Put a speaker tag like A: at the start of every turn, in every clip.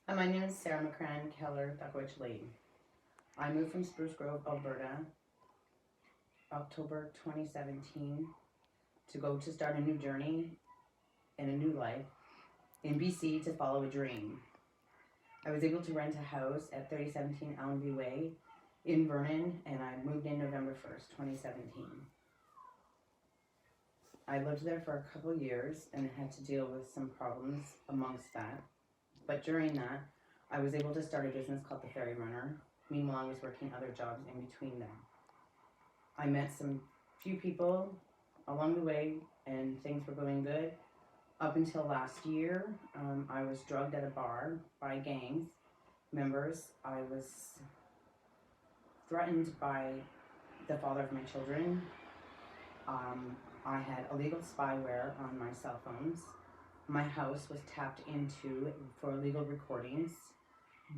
A: My name is Sarah McCran Keller Duckwich Lane. I moved from Spruce Grove, Alberta, October 2017 to go to start a new journey and a new life in BC to follow a dream. I was able to rent a house at 3017 Allenby Way in Vernon, and I moved in November 1st, 2017. I lived there for a couple of years and had to deal with some problems amongst that. But during that, I was able to start a business called The Ferry Runner. Meanwhile, I was working other jobs in between them. I met some few people along the way, and things were going good. Up until last year, I was drugged at a bar by gangs members. I was threatened by the father of my children. I had illegal spyware on my cell phones. My house was tapped into for illegal recordings.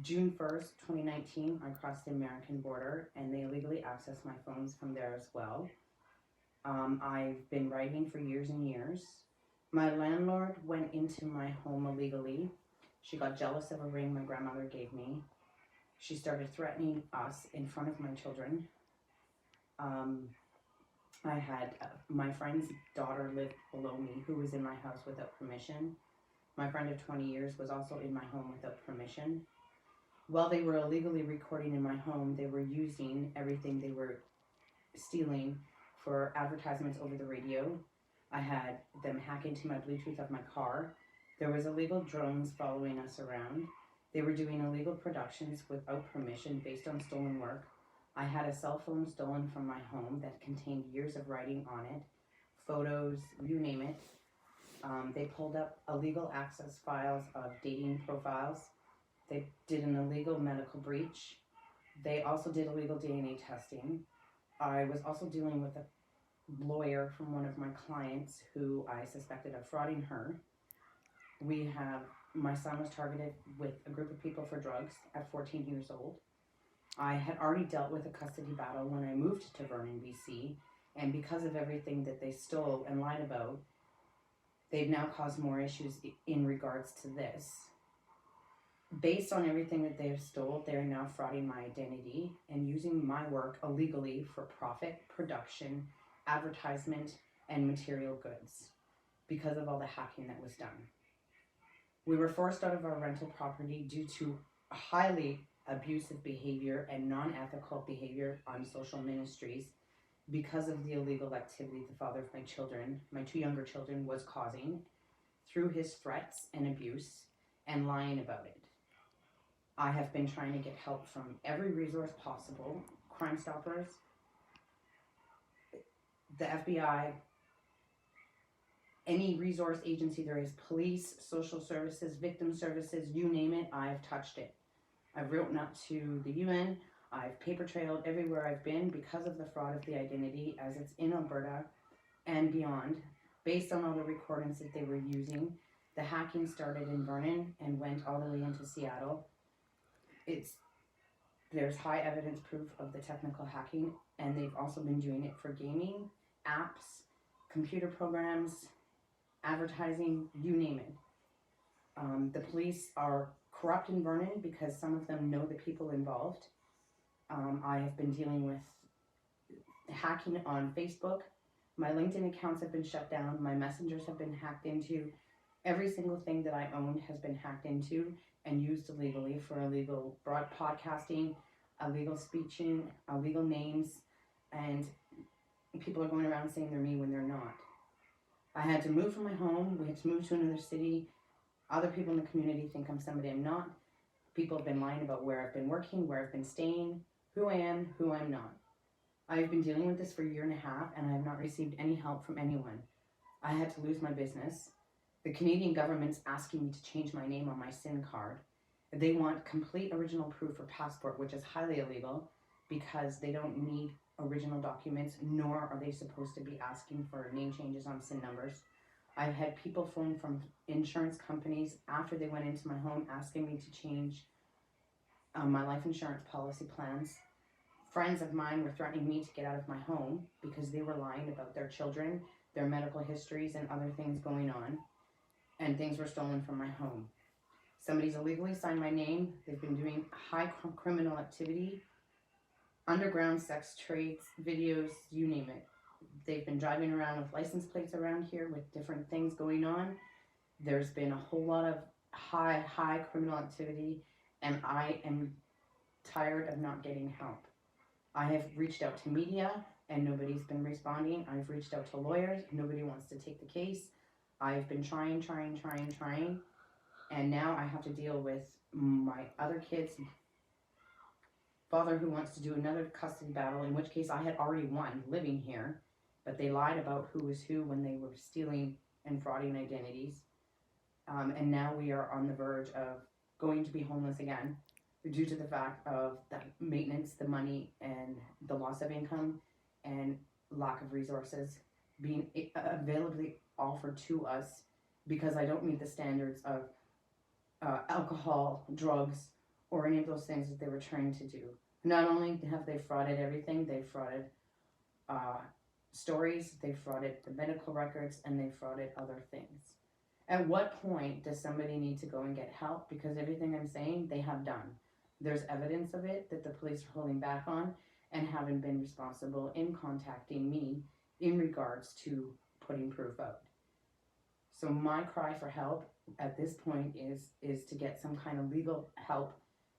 A: June 1st, 2019, I crossed the American border and they illegally accessed my phones from there as well. I've been writing for years and years. My landlord went into my home illegally. She got jealous of a ring my grandmother gave me. She started threatening us in front of my children. I had my friend's daughter lived below me who was in my house without permission. My friend of 20 years was also in my home without permission. While they were illegally recording in my home, they were using everything they were stealing for advertisements over the radio. I had them hack into my Bluetooth of my car. There was illegal drones following us around. They were doing illegal productions without permission based on stolen work. I had a cell phone stolen from my home that contained years of writing on it, photos, you name it. They pulled up illegal access files of dating profiles. They did an illegal medical breach. They also did illegal DNA testing. I was also dealing with a lawyer from one of my clients who I suspected of frauding her. My son was targeted with a group of people for drugs at 14 years old. I had already dealt with a custody battle when I moved to Vernon, BC, and because of everything that they stole and lied about, they've now caused more issues in regards to this. Based on everything that they have stole, they are now frauding my identity and using my work illegally for profit, production, advertisement, and material goods because of all the hacking that was done. We were forced out of our rental property due to highly abusive behavior and non-ethical behavior on social ministries because of the illegal activity the father of my children, my two younger children, was causing through his threats and abuse and lying about it. I have been trying to get help from every resource possible, Crime Stoppers, the FBI, any resource agency there is, police, social services, victim services, you name it, I've touched it. I've written up to the UN, I've paper trailed everywhere I've been because of the fraud of the identity as it's in Alberta and beyond. Based on all the recordings that they were using, the hacking started in Vernon and went all the way into Seattle. There's high evidence proof of the technical hacking, and they've also been doing it for gaming, apps, computer programs, advertising, you name it. The police are corrupt in Vernon because some of them know the people involved. I have been dealing with hacking on Facebook. My LinkedIn accounts have been shut down. My messengers have been hacked into. Every single thing that I owned has been hacked into and used illegally for illegal podcasting, illegal speeching, illegal names, and people are going around saying they're me when they're not. I had to move from my home. We had to move to another city. Other people in the community think I'm somebody I'm not. People have been lying about where I've been working, where I've been staying, who I am, who I'm not. I've been dealing with this for a year and a half, and I have not received any help from anyone. I had to lose my business. The Canadian government's asking me to change my name on my SIN card. They want complete original proof for passport, which is highly illegal because they don't need original documents, nor are they supposed to be asking for name changes on SIN numbers. I've had people phone from insurance companies after they went into my home asking me to change my life insurance policy plans. Friends of mine were threatening me to get out of my home because they were lying about their children, their medical histories, and other things going on, and things were stolen from my home. Somebody's illegally signed my name. They've been doing criminal activity, underground sex trades, videos, you name it. They've been driving around with license plates around here with different things going on. There's been a whole lot of high criminal activity, and I am tired of not getting help. I have reached out to media and nobody's been responding. I've reached out to lawyers. Nobody wants to take the case. I've been trying. And now I have to deal with my other kid's father who wants to do another custody battle, in which case I had already won living here. But they lied about who was who when they were stealing and frauding identities. And now we are on the verge of going to be homeless again due to the fact of the maintenance, the money, and the loss of income and lack of resources being availably offered to us because I don't meet the standards of alcohol, drugs, or any of those things that they were trying to do. Not only have they frauded everything, they frauded stories, they frauded the medical records, and they frauded other things. At what point does somebody need to go and get help? Because everything I'm saying, they have done. There's evidence of it that the police are holding back on and haven't been responsible in contacting me in regards to putting proof out. So my cry for help at this point is to get some kind of legal help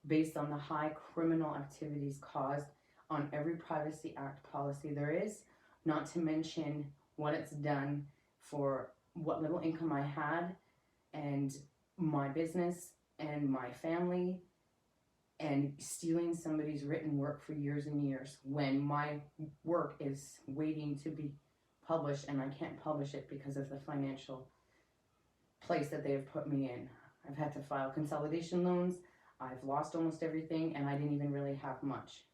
A: based on the high criminal activities caused on every Privacy Act policy there is, not to mention what it's done for what little income I had and my business and my family, and stealing somebody's written work for years and years when my work is waiting to be published and I can't publish it because of the financial place that they have put me in. I've had to file consolidation loans. I've lost almost everything, and I didn't even really have much.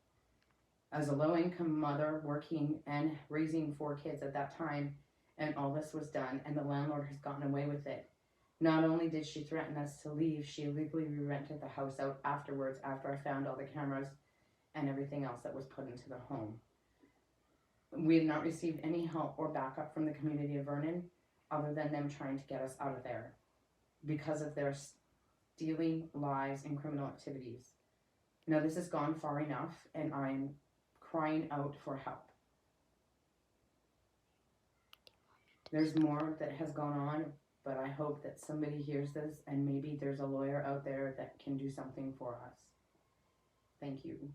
A: As a low-income mother working and raising 4 kids at that time, and all this was done, and the landlord has gotten away with it. Not only did she threaten us to leave, she illegally re-rented the house out afterwards after I found all the cameras and everything else that was put into the home. We had not received any help or backup from the community of Vernon other than them trying to get us out of there because of their stealing, lies, and criminal activities. Now this has gone far enough, and I'm crying out for help. There's more that has gone on, but I hope that somebody hears this and maybe there's a lawyer out there that can do something for us. Thank you.